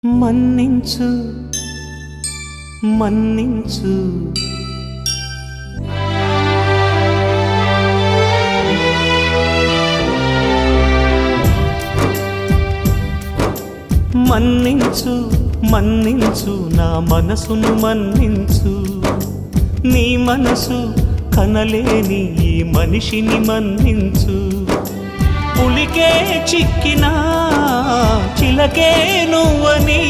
మన్నించు మన్నించు మన్నించు మన్నించు నా మనసును మన్నించు నీ మనసు కనలేని ఈ మనిషిని మన్నించు పులికే చిక్కినా చిలకే నువ్వని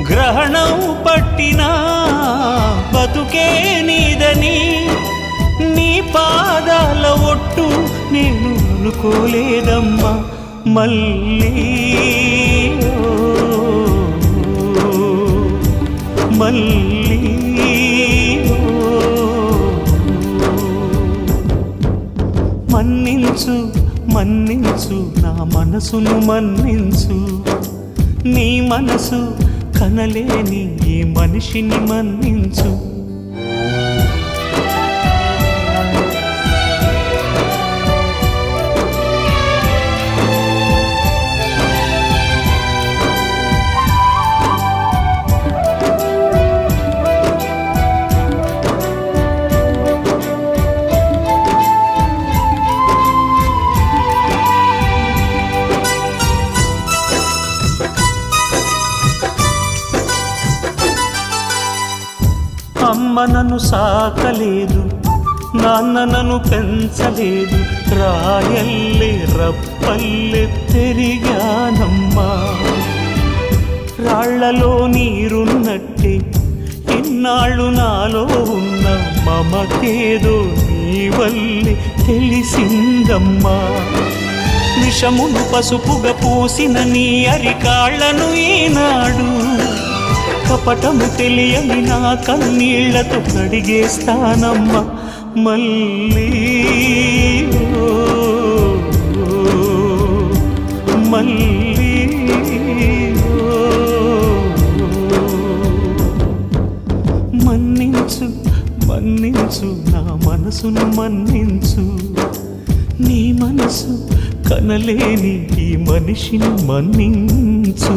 గ్రహణం పట్టినా బతుకే నీదని నీ పాదాల ఒట్టు నేను అనుకోలేదమ్మా మళ్ళీ మళ్ళీ మన్నించు మన్నించు నా మనసును మన్నించు నీ మనసు కనలేని ఈ మనిషిని మన్నించు అమ్మ నన్ను సాకలేదు, నాన్న నన్ను పెంచలేదు, రాయల్లే రప్పల్లే పెరిగానమ్మా. రాళ్లలో నీరున్నట్టే ఇన్నాళ్ళు నాలో ఉన్న మమకేదో నీ వల్లే తెలిసిందమ్మా. విషమును పసుపుగా పూసిన నీ అరికాళ్లను ఈనాడు కపటము తెలియని నా కన్నీళ్లతో కడిగేస్తానమ్మా మళ్ళీ మళ్ళీ. మన్నించు మన్నించు నా మనసును మన్నించు నీ మనసు కనలేని ఈ మనిషిని మన్నించు.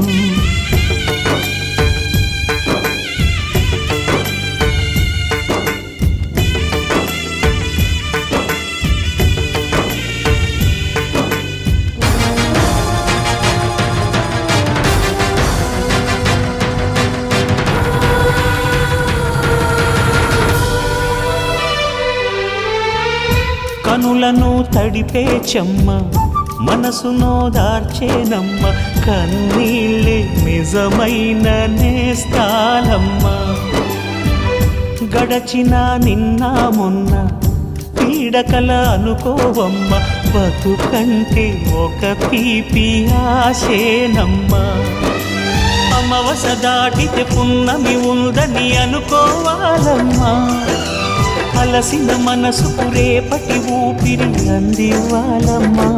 కనులను తడిపే చెమ్మ మనసును దార్చేనమ్మ కన్నీళ్ళే నిజమైన నేస్తాలమ్మ. గడచిన నిన్న మొన్న పీడకల అనుకోవమ్మ బతుకంటే ఒక తీపి ఆశేనమ్మ. అమవస దాటితే పున్నమి ఉందని అనుకోవాలమ్మా. అలసిన మనసుకు రేపటి ఊపిరి అందివ్వాలమ్మా.